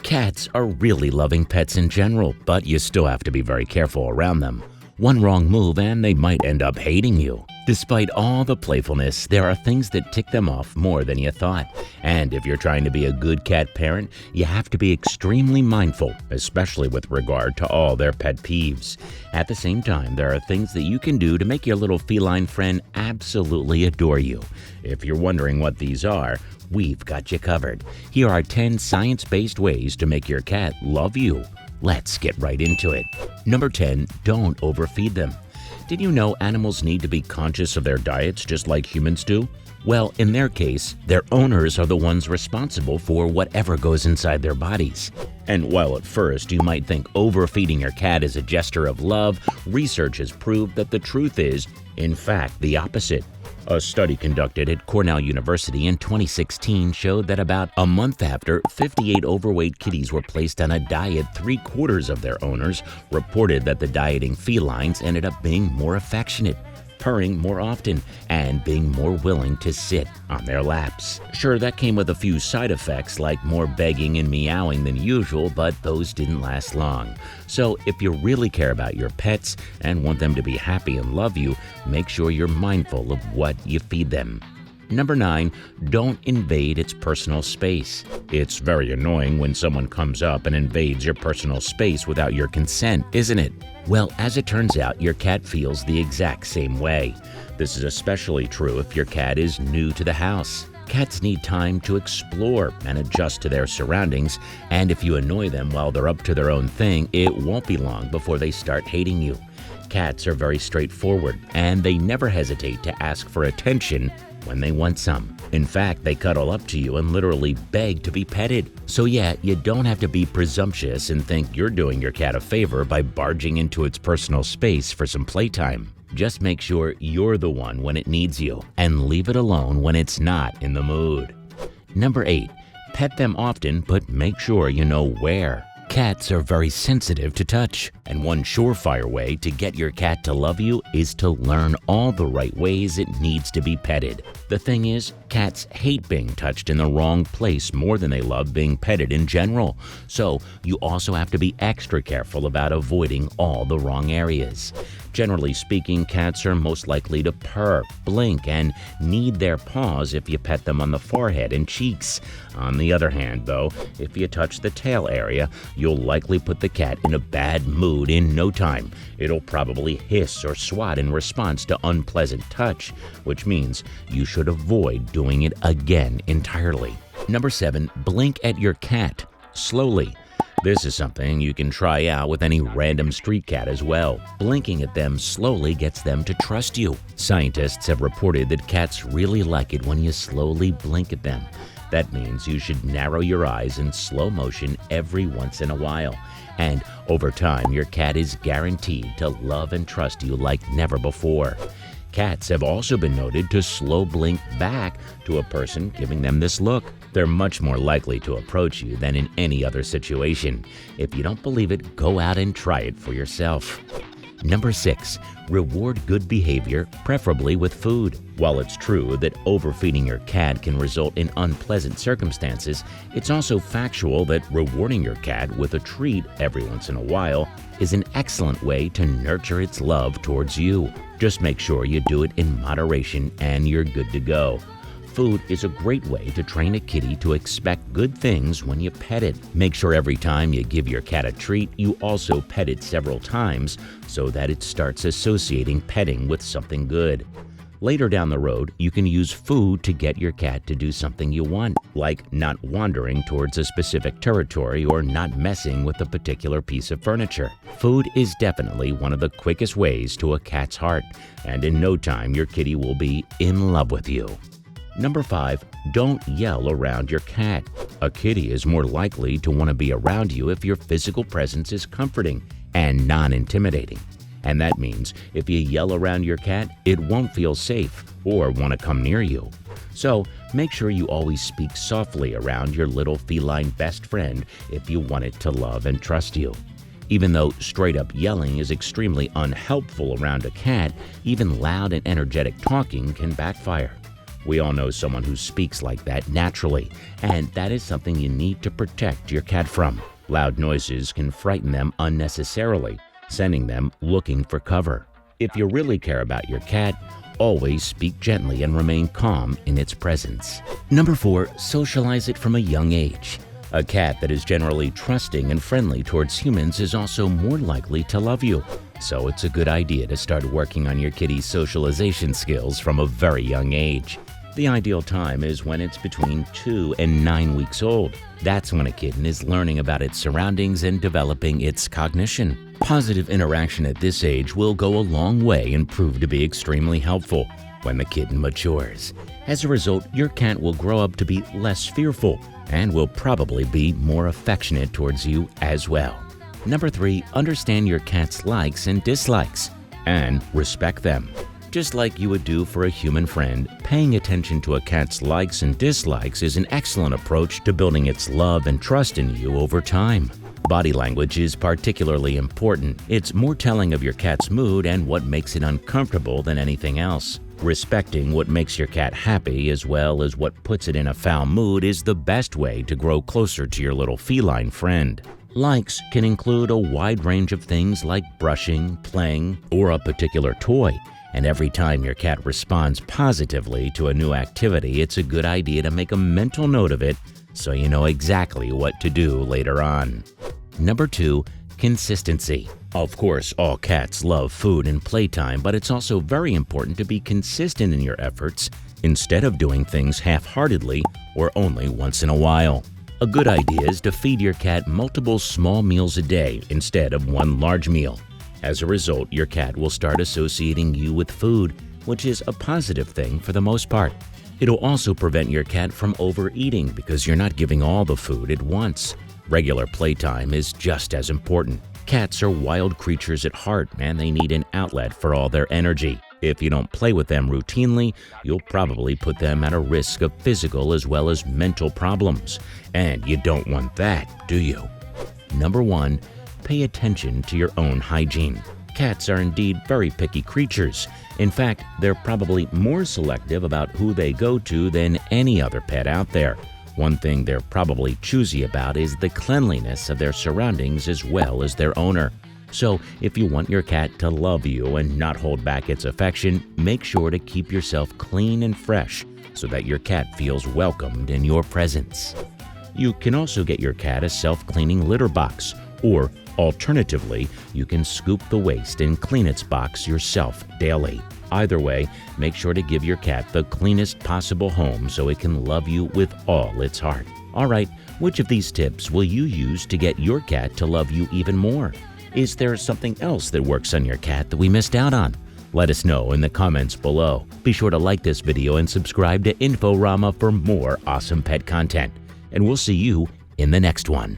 Cats are really loving pets in general, but you still have to be very careful around them. One wrong move and they might end up hating you. Despite all the playfulness, there are things that tick them off more than you thought. And if you're trying to be a good cat parent, you have to be extremely mindful, especially with regard to all their pet peeves. At the same time, there are things that you can do to make your little feline friend absolutely adore you. If you're wondering what these are, we've got you covered. Here are 10 science-based ways to make your cat love you. Let's get right into it. Number 10, don't overfeed them. Did you know animals need to be conscious of their diets just like humans do? Well, in their case, their owners are the ones responsible for whatever goes inside their bodies. And while at first you might think overfeeding your cat is a gesture of love, research has proved that the truth is, in fact, the opposite. A study conducted at Cornell University in 2016 showed that about a month after 58 overweight kitties were placed on a diet, 3/4 of their owners reported that the dieting felines ended up being more affectionate, purring more often, and being more willing to sit on their laps. Sure, that came with a few side effects like more begging and meowing than usual, but those didn't last long. So if you really care about your pets and want them to be happy and love you, make sure you're mindful of what you feed them. Number 9, don't invade its personal space. It's very annoying when someone comes up and invades your personal space without your consent, isn't it? Well, as it turns out, your cat feels the exact same way. This is especially true if your cat is new to the house. Cats need time to explore and adjust to their surroundings, and if you annoy them while they're up to their own thing, it won't be long before they start hating you. Cats are very straightforward, and they never hesitate to ask for attention when they want some. In fact, they cuddle up to you and literally beg to be petted. So yeah, you don't have to be presumptuous and think you're doing your cat a favor by barging into its personal space for some playtime. Just make sure you're the one when it needs you, and leave it alone when it's not in the mood. Number 8, pet them often, but make sure you know where. Cats are very sensitive to touch, and one surefire way to get your cat to love you is to learn all the right ways it needs to be petted. The thing is, cats hate being touched in the wrong place more than they love being petted in general, so you also have to be extra careful about avoiding all the wrong areas. Generally speaking, cats are most likely to purr, blink, and knead their paws if you pet them on the forehead and cheeks. On the other hand, though, if you touch the tail area, you'll likely put the cat in a bad mood in no time. It'll probably hiss or swat in response to unpleasant touch, which means you should avoid doing it again entirely. Number 7, blink at your cat slowly. This is something you can try out with any random street cat as well. Blinking at them slowly gets them to trust you. Scientists have reported that cats really like it when you slowly blink at them. That means you should narrow your eyes in slow motion every once in a while. And over time, your cat is guaranteed to love and trust you like never before. Cats have also been noted to slow blink back to a person giving them this look. They're much more likely to approach you than in any other situation. If you don't believe it, go out and try it for yourself. Number 6, reward good behavior, preferably with food. While it's true that overfeeding your cat can result in unpleasant circumstances, it's also factual that rewarding your cat with a treat every once in a while is an excellent way to nurture its love towards you. Just make sure you do it in moderation and you're good to go. Food is a great way to train a kitty to expect good things when you pet it. Make sure every time you give your cat a treat, you also pet it several times so that it starts associating petting with something good. Later down the road, you can use food to get your cat to do something you want, like not wandering towards a specific territory or not messing with a particular piece of furniture. Food is definitely one of the quickest ways to a cat's heart, and in no time your kitty will be in love with you. Number 5, don't yell around your cat. A kitty is more likely to want to be around you if your physical presence is comforting and non-intimidating. And that means if you yell around your cat, it won't feel safe or want to come near you. So make sure you always speak softly around your little feline best friend if you want it to love and trust you. Even though straight-up yelling is extremely unhelpful around a cat, even loud and energetic talking can backfire. We all know someone who speaks like that naturally, and that is something you need to protect your cat from. Loud noises can frighten them unnecessarily, sending them looking for cover. If you really care about your cat, always speak gently and remain calm in its presence. Number 4, socialize it from a young age. A cat that is generally trusting and friendly towards humans is also more likely to love you. So it's a good idea to start working on your kitty's socialization skills from a very young age. The ideal time is when it's between 2 and 9 weeks old. That's when a kitten is learning about its surroundings and developing its cognition. Positive interaction at this age will go a long way and prove to be extremely helpful when the kitten matures. As a result, your cat will grow up to be less fearful and will probably be more affectionate towards you as well. Number 3, understand your cat's likes and dislikes and respect them. Just like you would do for a human friend, paying attention to a cat's likes and dislikes is an excellent approach to building its love and trust in you over time. Body language is particularly important. It's more telling of your cat's mood and what makes it uncomfortable than anything else. Respecting what makes your cat happy as well as what puts it in a foul mood is the best way to grow closer to your little feline friend. Likes can include a wide range of things like brushing, playing, or a particular toy. And every time your cat responds positively to a new activity, it's a good idea to make a mental note of it so you know exactly what to do later on. Number 2, consistency. Of course, all cats love food and playtime, but it's also very important to be consistent in your efforts instead of doing things half-heartedly or only once in a while. A good idea is to feed your cat multiple small meals a day instead of one large meal. As a result, your cat will start associating you with food, which is a positive thing for the most part. It'll also prevent your cat from overeating because you're not giving all the food at once. Regular playtime is just as important. Cats are wild creatures at heart, and they need an outlet for all their energy. If you don't play with them routinely, you'll probably put them at a risk of physical as well as mental problems. And you don't want that, do you? Number 1, pay attention to your own hygiene. Cats are indeed very picky creatures. In fact, they're probably more selective about who they go to than any other pet out there. One thing they're probably choosy about is the cleanliness of their surroundings as well as their owner. So, if you want your cat to love you and not hold back its affection, make sure to keep yourself clean and fresh so that your cat feels welcomed in your presence. You can also get your cat a self-cleaning litter box, or alternatively, you can scoop the waste and clean its box yourself daily. Either way, make sure to give your cat the cleanest possible home so it can love you with all its heart. Alright, which of these tips will you use to get your cat to love you even more? Is there something else that works on your cat that we missed out on? Let us know in the comments below. Be sure to like this video and subscribe to INFORAMA for more awesome pet content. And we'll see you in the next one.